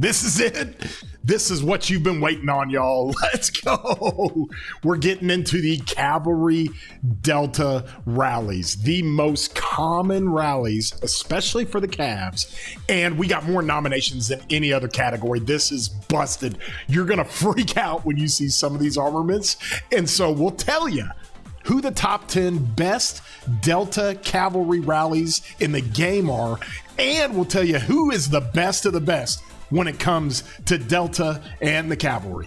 This is it. This is what you've been waiting on, y'all. Let's go. We're getting into the Cavalry Delta rallies, the most common rallies, especially for the Cavs. And we got more nominations than any other category. This is busted. You're going to freak out when you see some of these armaments. And so we'll tell you who the top 10 best Delta Cavalry rallies in the game are. And we'll tell you who is the best of the best when it comes to Delta and the Cavalry.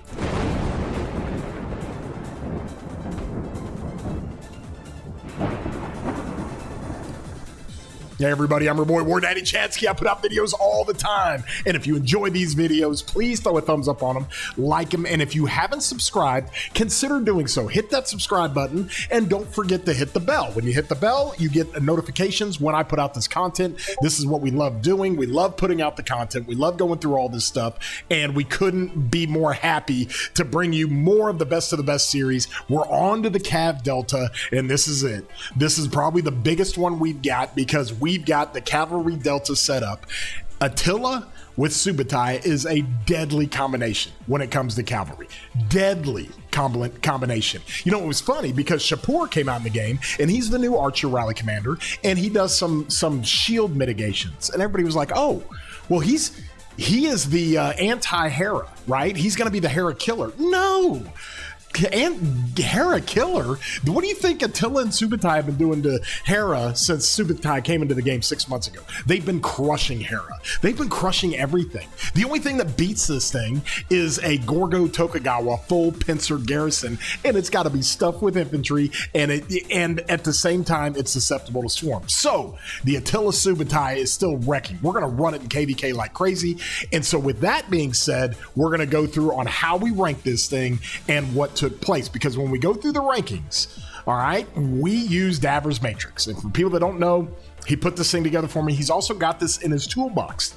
Hey everybody, I'm your boy War Daddy Chadski. I put out videos all the time. And if you enjoy these videos, please throw a thumbs up on them, like them, and if you haven't subscribed, consider doing so. Hit that subscribe button and don't forget to hit the bell. When you hit the bell, you get notifications when I put out this content. This is what we love doing. We love putting out the content. We love going through all this stuff, and we couldn't be more happy to bring you more of the best series. We're on to the Cav Delta, and this is it. This is probably the biggest one we've got because we've got the Cavalry Delta set up. Attila with Subutai is a deadly combination when it comes to cavalry. Deadly combination. You know, it was funny because Shapur came out in the game and he's the new Archer rally commander and he does some shield mitigations. And everybody was like, oh, well, he is the anti-Hera, right? He's going to be the Hera killer. No. And Hera killer? What do you think Attila and Subutai have been doing to Hera since Subutai came into the game 6 months ago? They've been crushing Hera. They've been crushing everything. The only thing that beats this thing is a Gorgo Tokugawa full pincer garrison, and it's got to be stuffed with infantry, and at the same time, it's susceptible to swarm. So the Attila Subutai is still wrecking. We're going to run it in KVK like crazy. And so with that being said, we're going to go through on how we rank this thing and what took place, because when we go through the rankings, all right, we use Davor's matrix. And for people that don't know, he put this thing together for me. He's also got this in his toolbox.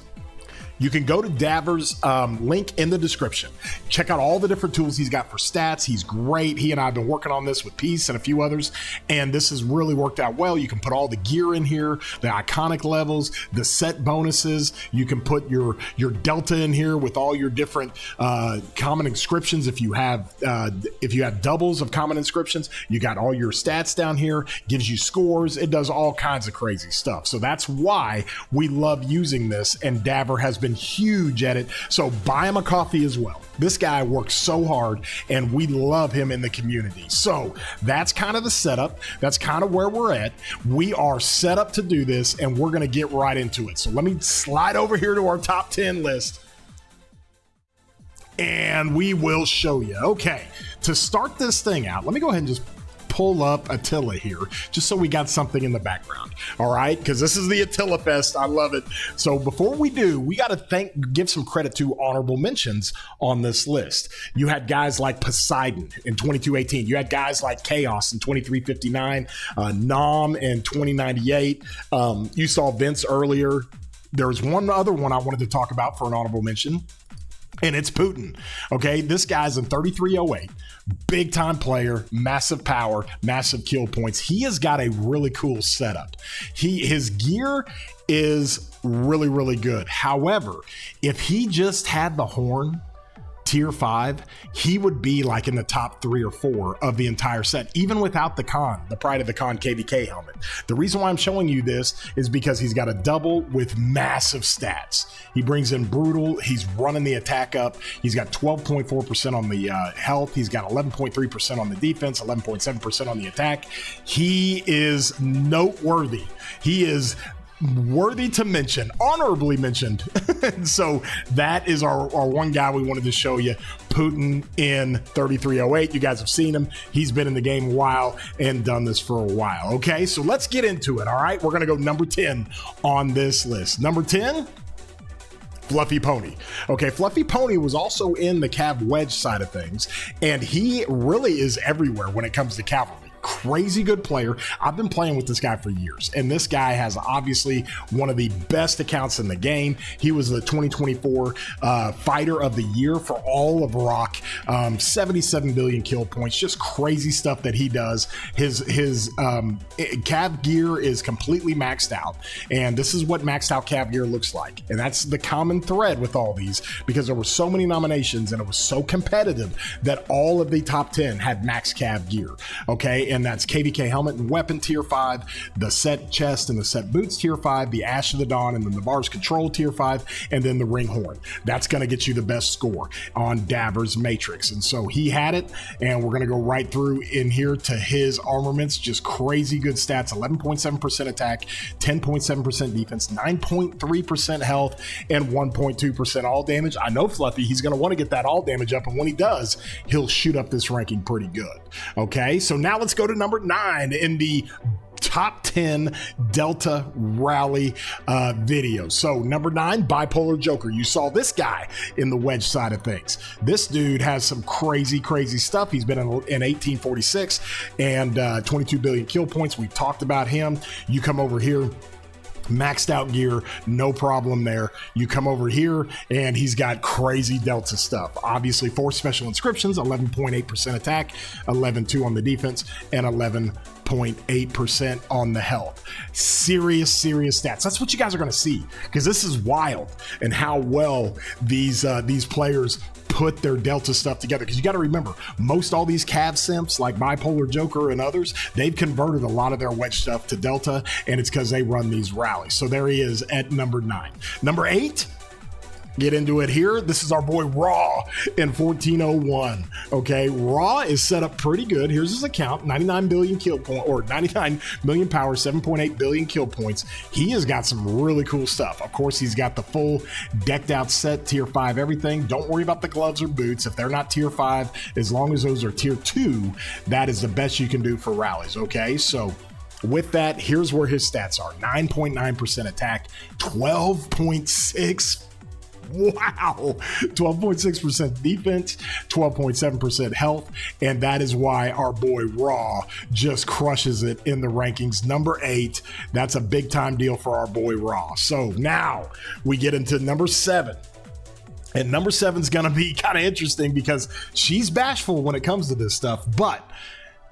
You can go to Davor's link in the description. Check out all the different tools he's got for stats. He's great. He and I have been working on this with Peace and a few others, and this has really worked out well. You can put all the gear in here, the iconic levels, the set bonuses. You can put your Delta in here with all your different common inscriptions. If you have doubles of common inscriptions, you got all your stats down here. Gives you scores. It does all kinds of crazy stuff. So that's why we love using this, and Davor has been huge at it. So buy him a coffee as well. This guy works so hard and we love him in the community. So that's kind of the setup. That's kind of where we're at. We are set up to do this and we're going to get right into it. So let me slide over here to our top 10 list and we will show you. Okay, to start this thing out, let me go ahead and just pull up Attila here, just so we got something in the background. All right, because this is the Attila Fest. I love it. So before we do, we got to give some credit to honorable mentions on this list. You had guys like Poseidon in 2218. You had guys like Chaos in 2359, Nam in 2098. You saw Vince earlier. There was one other one I wanted to talk about for an honorable mention, and it's Putin. Okay, this guy's in 3308. Big time player, massive power, massive kill points. He has got a really cool setup. His gear is really, really good. However, if he just had the horn, tier 5, he would be like in the top 3 or 4 of the entire set, even without the Pride of the Khan KVK helmet. The reason why I'm showing you this is because he's got a double with massive stats. He brings in brutal. He's running the attack up. He's got 12.4% on the health. He's got 11.3% on the defense, 11.7% on the attack. He is noteworthy. He is worthy to mention, honorably mentioned. And so that is our one guy we wanted to show you, Putin in 3308. You guys have seen him. He's been in the game a while and done this for a while. Okay, so let's get into it. All right, we're going to go number 10 on this list. Number 10, Fluffy Pony. Okay, Fluffy Pony was also in the Cav Wedge side of things, and he really is everywhere when it comes to cavalry. crazy good player. I've been playing with this guy for years, and this guy has obviously one of the best accounts in the game. He was the 2024 Fighter of the Year for all of Rock. 77 billion kill points, just crazy stuff that he does. His Cav gear is completely maxed out, and this is what maxed out Cav gear looks like. And that's the common thread with all these, because there were so many nominations and it was so competitive that all of the top 10 had max Cav gear. Okay, and that's KVK helmet and weapon tier 5, the set chest and the set boots tier 5, the Ash of the Dawn and then the Bars Control tier 5, and then the ring horn. That's going to get you the best score on Davor's Matrix. And so he had it, and we're going to go right through in here to his armaments. Just crazy good stats: 11.7% attack, 10.7% defense, 9.3% health, and 1.2% all damage. I know Fluffy, he's going to want to get that all damage up, and when he does, he'll shoot up this ranking pretty good. Okay, so now let's go to number 9 in the top 10 Delta Rally videos. So number 9, BipolaJoker. You saw this guy in the wedge side of things. This dude has some crazy stuff. He's been in 1846 and 22 billion kill points. We've talked about him. You come over here, maxed out gear, no problem there. You come over here and he's got crazy Delta stuff. Obviously 4 special inscriptions, 11.8% attack, 11.2 on the defense, and 11.8% on the health. Serious stats. That's what you guys are going to see, because this is wild, and how well these players put their Delta stuff together. Because you got to remember, most all these Cav simps like BipolaJoker and others, they've converted a lot of their wedge stuff to Delta, and it's because they run these rallies. So there he is at number 9. Number 8, get into it here. This is our boy Raw in 1401. Okay, Raw is set up pretty good. Here's his account: 99 billion kill point, or 99 million power, 7.8 billion kill points. He has got some really cool stuff. Of course, he's got the full decked out set, tier 5 everything. Don't worry about the gloves or boots if they're not tier 5. As long as those are tier 2, that is the best you can do for rallies. Okay, so with that, here's where his stats are: 9.9% attack, 12.6%. Wow, 12.6% defense, 12.7% health, and that is why our boy Raw just crushes it in the rankings. Number 8, that's a big time deal for our boy Raw. So now we get into number 7. And number 7 is going to be kind of interesting because she's bashful when it comes to this stuff, but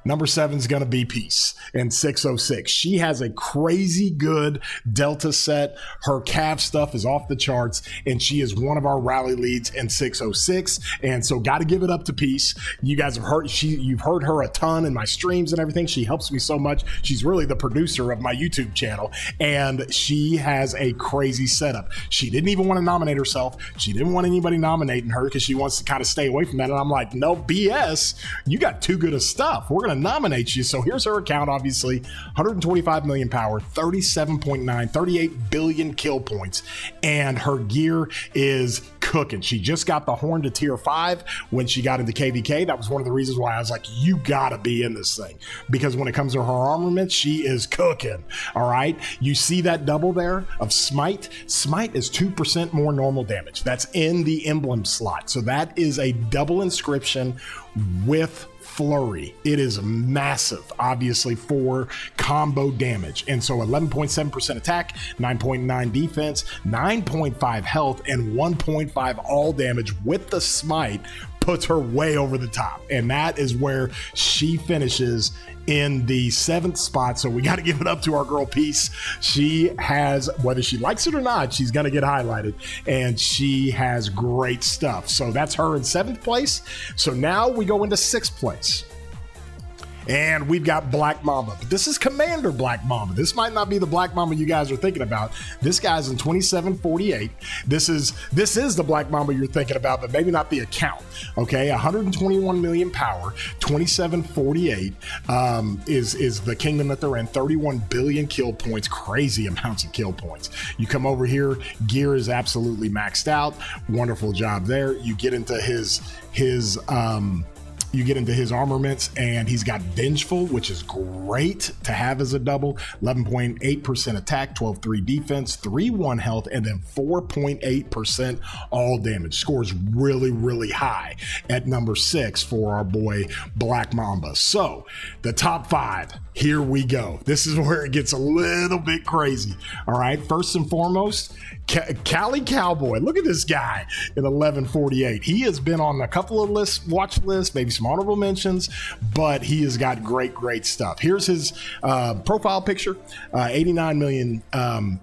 number 7 is going to be Peace in 606. She has a crazy good Delta set. Her Cav stuff is off the charts, and she is one of our rally leads in 606. And so got to give it up to Peace. You guys have heard, you've heard her a ton in my streams and everything. She helps me so much. She's really the producer of my YouTube channel, and she has a crazy setup. She didn't even want to nominate herself. She didn't want anybody nominating her because she wants to kind of stay away from that. And I'm like, no BS. You got too good of stuff. We're going to nominate you. So here's her account, obviously: 125 million power, 37.9, 38 billion kill points, and her gear is cooking. She just got the horn to tier 5 when she got into KVK. That was one of the reasons why I was like, you gotta be in this thing, because when it comes to her armament, she is cooking. All right, you see that double there of smite. Smite is 2% more normal damage. That's in the emblem slot, so that is a double inscription with flurry. It is massive, obviously, for combo damage. And so 11.7% attack, 9.9 defense, 9.5 health, and 1.5 all damage with the smite puts her way over the top. And that is where she finishes in the 7th spot. So we got to give it up to our girl Peace. She has, whether she likes it or not, she's going to get highlighted, and she has great stuff. So that's her in 7th place. So now we go into 6th place. And we've got BlackMamba, but this is Commander BlackMamba. This might not be the BlackMamba you guys are thinking about. This guy's in 2748. This is the BlackMamba you're thinking about, but maybe not the account. Okay, 121 million power, 2748 is the kingdom that they're in. 31 billion kill points, crazy amounts of kill points. You come over here, gear is absolutely maxed out. Wonderful job there. You get into his you get into his armaments, and he's got Vengeful, which is great to have as a double. 11.8% attack, 12.3 defense, 3.1 health, and then 4.8% all damage. Scores really, really high at number 6 for our boy BlackMamba. So the top 5, here we go. This is where it gets a little bit crazy. All right, first and foremost, Cali Cowboy. Look at this guy at 1148. He has been on a couple of watch lists, maybe some honorable mentions, but he has got great stuff. Here's his profile picture. 89 million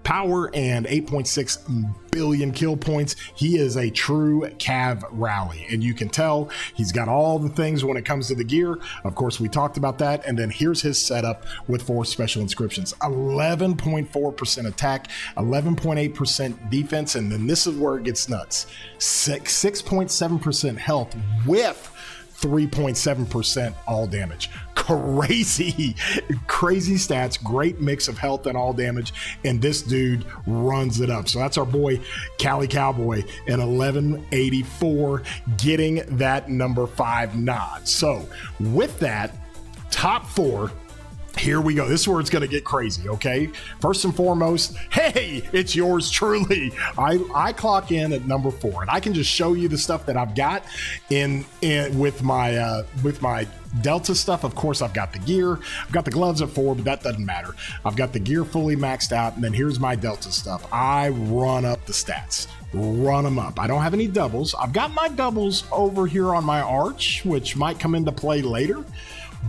power and 8.6 billion kill points. He is a true Cavalry, and you can tell he's got all the things when it comes to the gear. Of course, we talked about that. And then here's his setup with 4 special inscriptions: 11.4% attack, 11.8% defense, and then this is where it gets nuts: 6.7% health with 3.7% all damage. Crazy stats, great mix of health and all damage, and this dude runs it up. So that's our boy Cali Cowboy at 1184, getting that number 5 nod. So with that, top 4, here we go. This is where it's going to get crazy, okay? First and foremost, hey, it's yours truly. I clock in at number 4, and I can just show you the stuff that I've got in with my Delta stuff. Of course, I've got the gear. I've got the gloves at 4, but that doesn't matter. I've got the gear fully maxed out, and then here's my Delta stuff. I run up the stats. Run them up. I don't have any doubles. I've got my doubles over here on my arch, which might come into play later.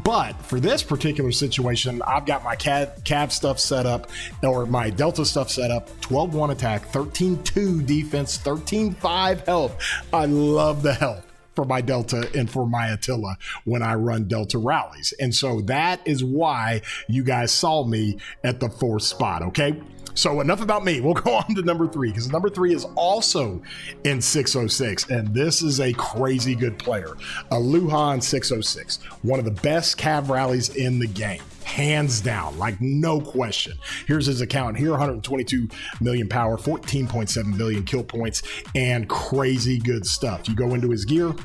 But for this particular situation, I've got my Cav stuff set up, or my Delta stuff set up. 12.1 attack, 13.2 defense, 13.5 health. I love the health for my Delta and for my Attila when I run Delta rallies. And so that is why you guys saw me at the 4th spot, okay? So enough about me. We'll go on to number 3, because number 3 is also in 606, and this is a crazy good player. Alooha in 606, one of the best Cav rallies in the game, hands down, like no question. Here's his account here: 122 million power, 14.7 billion kill points, and crazy good stuff. You go into his gear,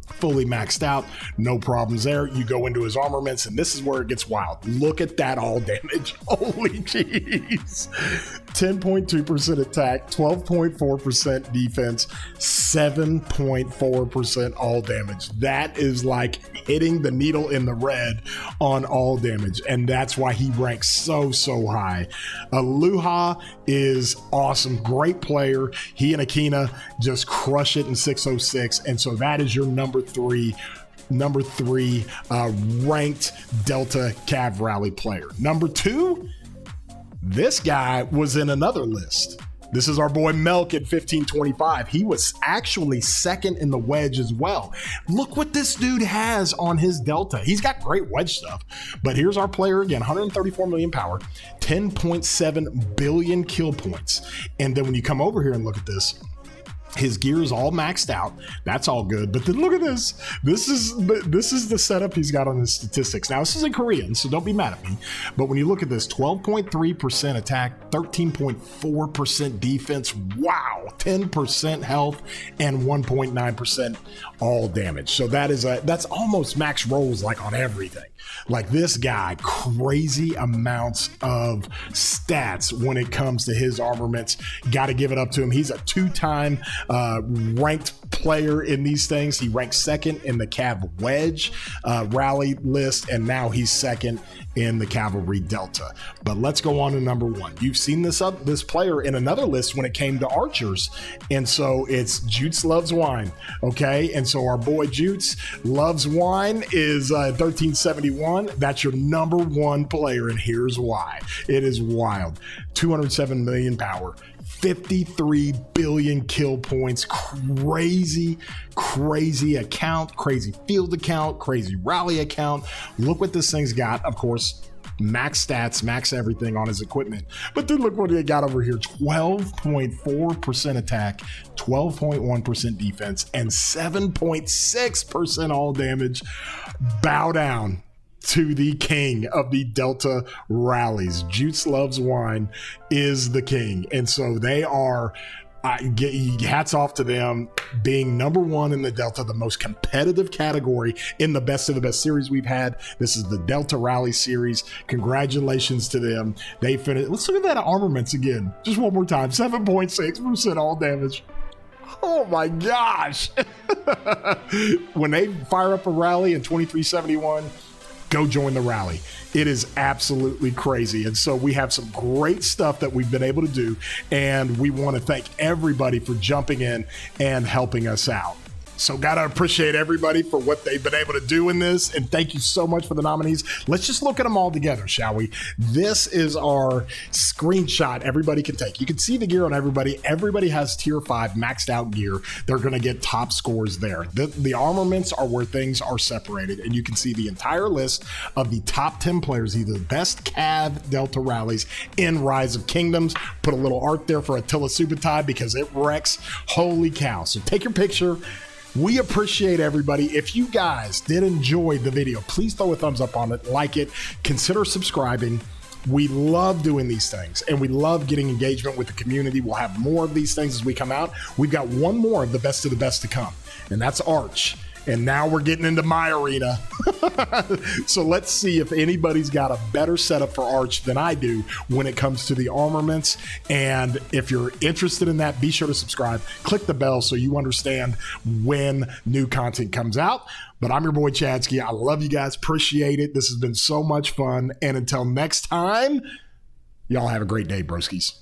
fully maxed out, no problems there. You go into his armaments, and this is where it gets wild. Look at that all damage. Holy jeez. 10.2% attack, 12.4% defense, 7.4% all damage. That is like hitting the needle in the red on all damage, and that's why he ranks so high. Alooha is awesome, great player. He and Akina just crush it in 606, and so that is your number 3 ranked Delta Cav Rally player. Number 2, this guy was in another list. This is our boy Melk at 1525. He was actually 2nd in the wedge as well. Look what this dude has on his Delta. He's got great wedge stuff, but here's our player again: 134 million power, 10.7 billion kill points. And then when you come over here and look at this, his gear is all maxed out. That's all good. But then look at this. This is the setup he's got on his statistics. Now, this is in Korean, so don't be mad at me. But when you look at this, 12.3% attack, 13.4% defense. Wow. 10% health and 1.9% all damage. So that's almost max rolls, like on everything. Like this guy, crazy amounts of stats when it comes to his armaments. Got to give it up to him. He's a 2-time ranked player in these things. He ranked 2nd in the Cav Wedge rally list, and now he's 2nd in the Cavalry Delta. But let's go on to number 1. You've seen this player in another list when it came to archers, and so it's JutesLovesWine, okay? And so our boy Jutes Loves Wine is 1371. That's your number 1 player, and here's why. It is wild. 207 million power, 53 billion kill points. Crazy account, crazy field account, crazy rally account. Look what this thing's got. Of course, max stats, max everything on his equipment. But then look what he got over here: 12.4% attack, 12.1% defense, and 7.6% all damage. Bow down to the king of the Delta rallies. JutesLovesWine is the king. And so they are Hats off to them being number one in the Delta, the most competitive category in the best of the best series we've had. This is the Delta Rally series. Congratulations to them. They finished. Let's look at that Armaments again. Just one more time. 7.6% all damage. Oh my gosh. When they fire up a rally in 2371, go join the rally. It is absolutely crazy. And so we have some great stuff that we've been able to do, and we want to thank everybody for jumping in and helping us out. So gotta appreciate everybody for what they've been able to do in this, and thank you so much for the nominees. Let's just look at them all together, shall we? This is our screenshot everybody can take. You can see the gear on everybody. Everybody has tier 5 maxed out gear. They're gonna get top scores there. The armaments are where things are separated, and you can see the entire list of the top 10 players, either the best Cav Delta rallies in Rise of Kingdoms. Put a little art there for Attila Subotai because it wrecks. Holy cow. So take your picture. We appreciate everybody. If you guys did enjoy the video, please throw a thumbs up on it, like it, consider subscribing. We love doing these things, and we love getting engagement with the community. We'll have more of these things as we come out. We've got one more of the best to come, and that's Arch. And now we're getting into my arena. So let's see if anybody's got a better setup for Arch than I do when it comes to the armaments. And if you're interested in that, be sure to subscribe. Click the bell so you understand when new content comes out. But I'm your boy Chadski. I love you guys. Appreciate it. This has been so much fun. And until next time, y'all have a great day, broskies.